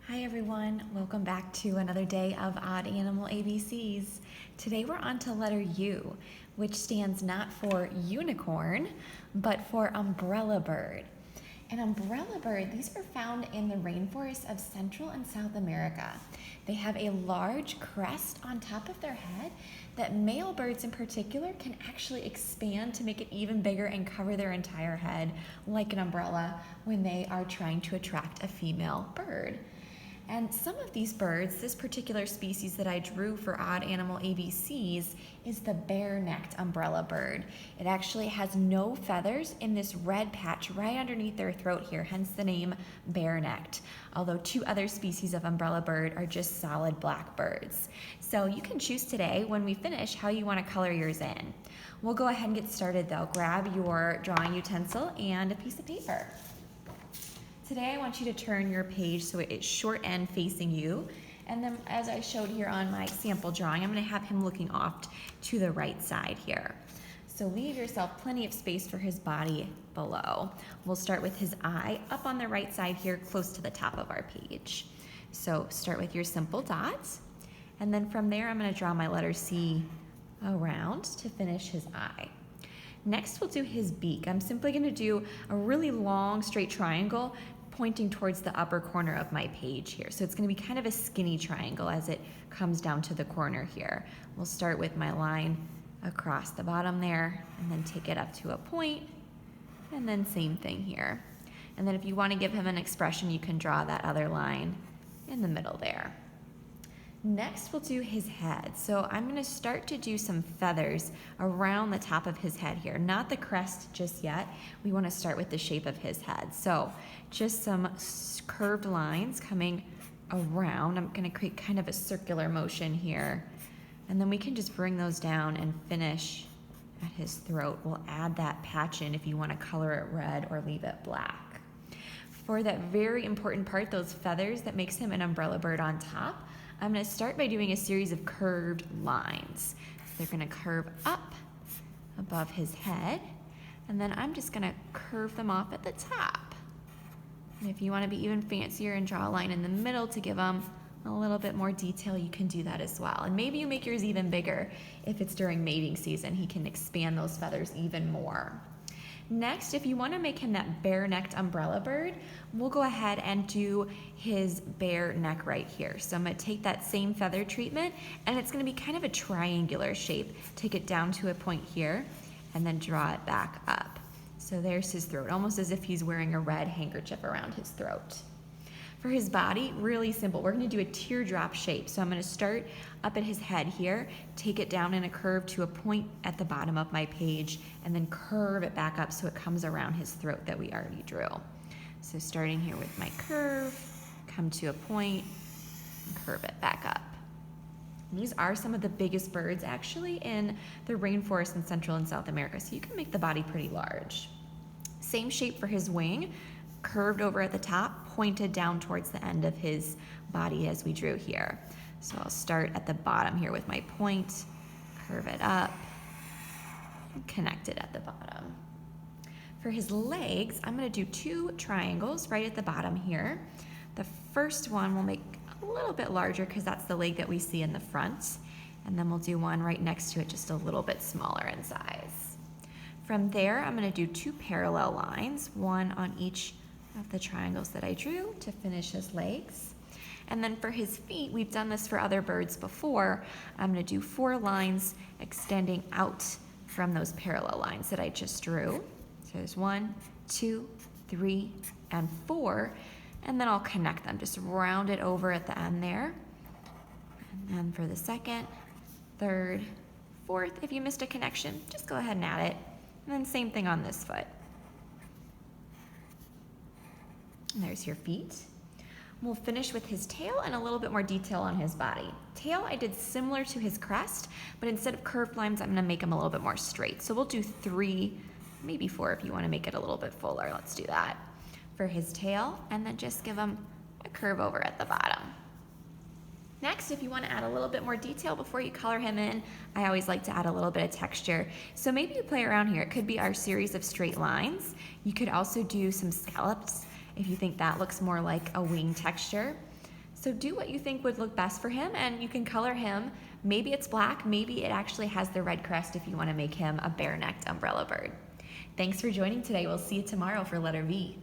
Hi everyone, welcome back to another day of Odd Animal ABCs. Today we're on to letter U, which stands not for unicorn, but for umbrella bird. An umbrella bird, these are found in the rainforests of Central and South America. They have a large crest on top of their head that male birds in particular can actually expand to make it even bigger and cover their entire head like an umbrella when they are trying to attract a female bird. And some of these birds, this particular species that I drew for Odd Animal ABCs is the bare-necked umbrella bird. It actually has no feathers in this red patch right underneath their throat here, hence the name bare-necked. Although two other species of umbrella bird are just solid black birds. So you can choose today when we finish how you want to color yours in. We'll go ahead and get started though. Grab your drawing utensil and a piece of paper. Today I want you to turn your page so it's short end facing you, and then as I showed here on my sample drawing, I'm going to have him looking off to the right side here. So leave yourself plenty of space for his body below. We'll start with his eye up on the right side here close to the top of our page. So start with your simple dots, and then from there I'm going to draw my letter C around to finish his eye. Next we'll do his beak. I'm simply going to do a really long straight triangle pointing towards the upper corner of my page here. So it's going to be kind of a skinny triangle as it comes down to the corner here. We'll start with my line across the bottom there and then take it up to a point, and then same thing here. And then if you want to give him an expression, you can draw that other line in the middle there. Next, we'll do his head. So I'm going to start to do some feathers around the top of his head here. Not the crest just yet. We want to start with the shape of his head. So just some curved lines coming around. I'm going to create kind of a circular motion here. And then we can just bring those down and finish at his throat. We'll add that patch in if you want to color it red or leave it black. For that very important part, those feathers that makes him an umbrella bird on top, I'm going to start by doing a series of curved lines. So they're going to curve up above his head, and then I'm just going to curve them off at the top. And if you want to be even fancier and draw a line in the middle to give them a little bit more detail, you can do that as well. And maybe you make yours even bigger. If it's during mating season, he can expand those feathers even more. Next, if you want to make him that bare-necked umbrella bird, we'll go ahead and do his bare neck right here. So I'm going to take that same feather treatment, and it's going to be kind of a triangular shape. Take it down to a point here, and then draw it back up. So there's his throat, almost as if he's wearing a red handkerchief around his throat. For his body, really simple. We're going to do a teardrop shape. So I'm going to start up at his head here, take it down in a curve to a point at the bottom of my page, and then curve it back up so it comes around his throat that we already drew. So starting here with my curve, come to a point, and curve it back up. And these are some of the biggest birds actually in the rainforest in Central and South America, so you can make the body pretty large. Same shape for his wing, curved over at the top, pointed down towards the end of his body as we drew here. So I'll start at the bottom here with my point, curve it up, and connect it at the bottom. For his legs, I'm going to do two triangles right at the bottom here. The first one we'll make a little bit larger because that's the leg that we see in the front. And then we'll do one right next to it just a little bit smaller in size. From there, I'm going to do two parallel lines, one on each of the triangles that I drew to finish his legs. And then for his feet, we've done this for other birds before. I'm going to do 4 lines extending out from those parallel lines that I just drew. So there's 1, 2, 3, and 4. And then I'll connect them, just round it over at the end there. And then for the second, third, fourth, if you missed a connection, just go ahead and add it. And then same thing on this foot. And there's your feet. We'll finish with his tail and a little bit more detail on his body. Tail I did similar to his crest, but instead of curved lines, I'm going to make them a little bit more straight. So we'll do 3, maybe 4 if you want to make it a little bit fuller. Let's do that for his tail, and then just give him a curve over at the bottom. Next, if you want to add a little bit more detail before you color him in, I always like to add a little bit of texture. So maybe you play around here. It could be our series of straight lines. You could also do some scallops if you think that looks more like a wing texture. So do what you think would look best for him, and you can color him. Maybe it's black, maybe it actually has the red crest if you want to make him a bare-necked umbrella bird. Thanks for joining today. We'll see you tomorrow for letter V.